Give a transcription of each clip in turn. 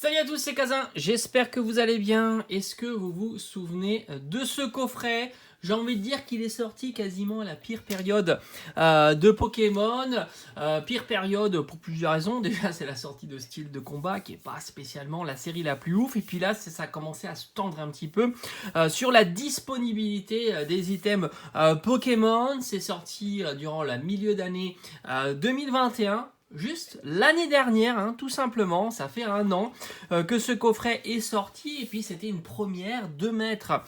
Salut à tous, c'est Kazin, j'espère que vous allez bien. Est-ce que vous vous souvenez de ce coffret? J'ai envie de dire qu'il est sorti quasiment à la pire période de Pokémon. Pire période pour plusieurs raisons. Déjà, c'est la sortie de style de combat qui n'est pas spécialement la série la plus ouf. Et puis là, ça a commencé à se tendre un petit peu sur la disponibilité des items Pokémon. C'est sorti durant la milieu d'année 2021. Juste l'année dernière, hein, tout simplement, ça fait un an que ce coffret est sorti et puis c'était une première de mettre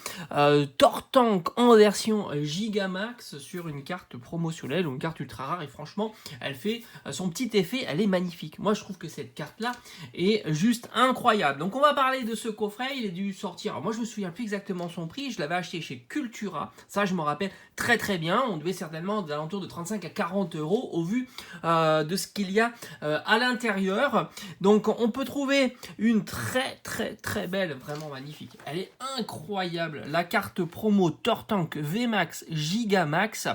Tortank en version Gigamax sur une carte promotionnelle ou une carte ultra rare et franchement elle fait son petit effet, elle est magnifique. Moi je trouve que cette carte là est juste incroyable. Donc on va parler de ce coffret, il est dû sortir, alors moi je me souviens plus exactement son prix, je l'avais acheté chez Cultura, ça je me rappelle très très bien, on devait certainement aux alentours de 35 à 40 euros au vu de ce qu'il y a à l'intérieur. Donc on peut trouver une très belle, vraiment magnifique. Elle est incroyable. La carte promo Tortank VMAX Gigamax.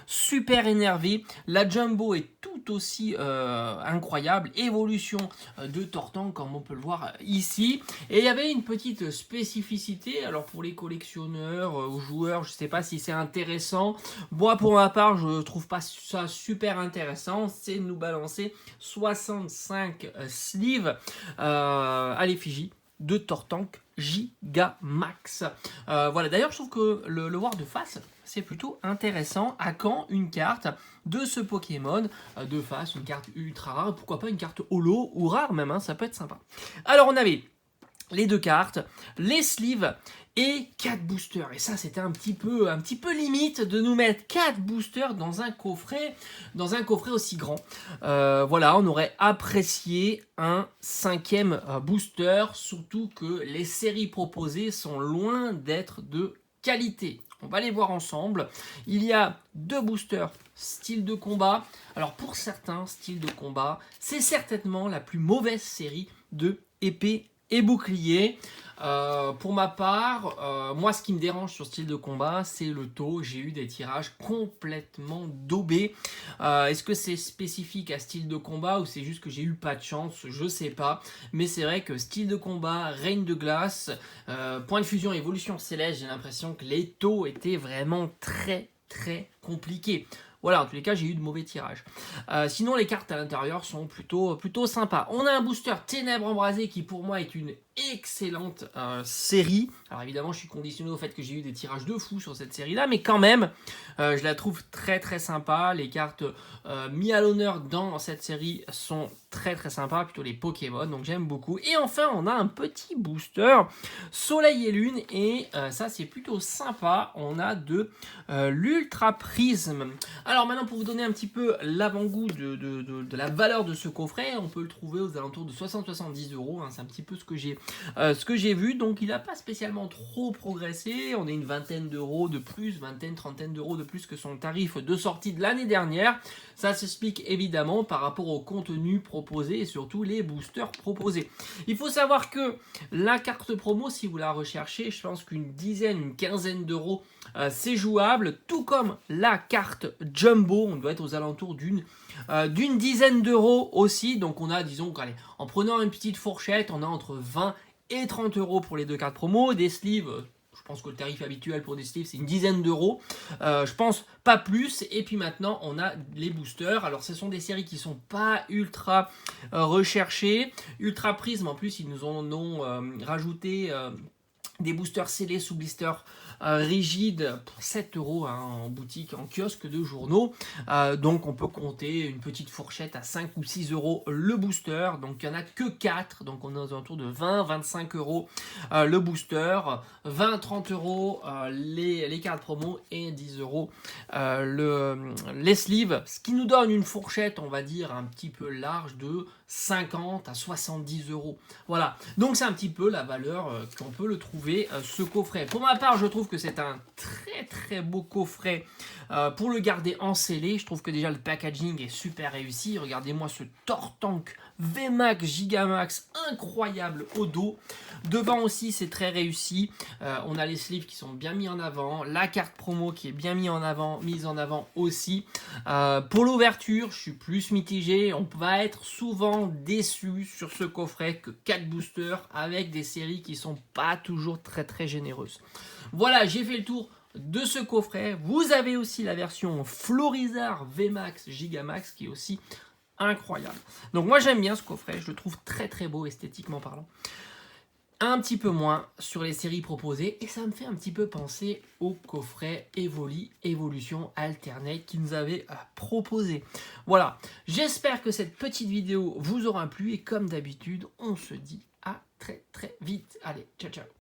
Super énervé, la Jumbo est tout aussi incroyable, évolution de Tortank comme on peut le voir ici. Et il y avait une petite spécificité, alors pour les collectionneurs ou joueurs, je sais pas si c'est intéressant. Moi pour ma part, je trouve pas ça super intéressant, c'est de nous balancer 65 sleeves à l'effigie de Tortank Gigamax. Voilà, d'ailleurs je trouve que le voir de face c'est plutôt intéressant. À quand une carte de ce Pokémon de face, une carte ultra rare, pourquoi pas une carte holo ou rare même, hein, ça peut être sympa. Alors on avait les deux cartes, les sleeves et 4 boosters. Et ça, c'était un petit peu limite de nous mettre 4 boosters dans un coffret aussi grand. Voilà, on aurait apprécié un 5e booster, surtout que les séries proposées sont loin d'être de qualité. On va les voir ensemble. Il y a 2 boosters style de combat. Alors pour certains styles de combat, c'est certainement la plus mauvaise série de épée et bouclier. Pour ma part, moi ce qui me dérange sur style de combat, c'est le taux. J'ai eu des tirages complètement daubés. Est-ce que c'est spécifique à style de combat ou c'est juste que j'ai eu pas de chance? Je sais pas. Mais c'est vrai que style de combat, règne de glace, point de fusion, évolution céleste, j'ai l'impression que les taux étaient vraiment très compliqués. Voilà, en tous les cas, j'ai eu de mauvais tirages. Sinon, les cartes à l'intérieur sont plutôt sympas. On a un booster Ténèbres Embrasées qui, pour moi, est une excellente série. Alors évidemment, je suis conditionné au fait que j'ai eu des tirages de fou sur cette série-là, mais quand même, je la trouve très sympa. Les cartes mis à l'honneur dans cette série sont très sympas, plutôt les Pokémon, donc j'aime beaucoup. Et enfin, on a un petit booster Soleil et Lune, et ça, c'est plutôt sympa. On a de l'Ultra Prisme. Alors maintenant, pour vous donner un petit peu l'avant-goût de la valeur de ce coffret, on peut le trouver aux alentours de 60-70 euros. Hein, c'est un petit peu ce que j'ai vu. Donc il n'a pas spécialement trop progressé. On est une vingtaine d'euros de plus, trentaine d'euros de plus que son tarif de sortie de l'année dernière. Ça s'explique évidemment par rapport au contenu proposé et surtout les boosters proposés. Il faut savoir que la carte promo, si vous la recherchez, je pense qu'une quinzaine d'euros, c'est jouable, tout comme la carte Jumbo, on doit être aux alentours d'une dizaine d'euros aussi, donc on a, disons, allez, en prenant une petite fourchette, on a entre 20 et 30 euros pour les deux cartes promo, des sleeves, je pense que le tarif habituel pour des sleeves c'est une dizaine d'euros, je pense pas plus, et puis maintenant on a les boosters, alors ce sont des séries qui sont pas ultra recherchées, Ultra Prism en plus ils nous en ont rajouté des boosters scellés sous blister rigide pour 7 euros hein, en boutique, en kiosque de journaux. Donc on peut compter une petite fourchette à 5 ou 6 euros le booster. Donc il n'y en a que 4. Donc on est aux alentours de 20-25 euros le booster, 20-30 euros les cartes promo et 10 euros les sleeves. Ce qui nous donne une fourchette, on va dire, un petit peu large de 50 à 70 euros. Voilà, donc c'est un petit peu la valeur qu'on peut le trouver, ce coffret. Pour ma part, je trouve que c'est un très beau coffret pour le garder en scellé. Je trouve que déjà le packaging est super réussi. Regardez-moi ce Tortank VMAX, Gigamax, incroyable au dos. Devant aussi, c'est très réussi. On a les sleeves qui sont bien mis en avant, la carte promo qui est bien mise en avant aussi. Pour l'ouverture, je suis plus mitigé. On va être souvent déçu sur ce coffret que 4 boosters avec des séries qui sont pas toujours très généreuses. Voilà, j'ai fait le tour de ce coffret. Vous avez aussi la version Florizard VMAX Gigamax qui est aussi incroyable. Donc moi j'aime bien ce coffret, je le trouve très beau esthétiquement parlant. Un petit peu moins sur les séries proposées et ça me fait un petit peu penser au coffret Evoli Evolution Alternate qui nous avait proposé. Voilà, j'espère que cette petite vidéo vous aura plu et comme d'habitude, on se dit à très vite. Allez, ciao ciao.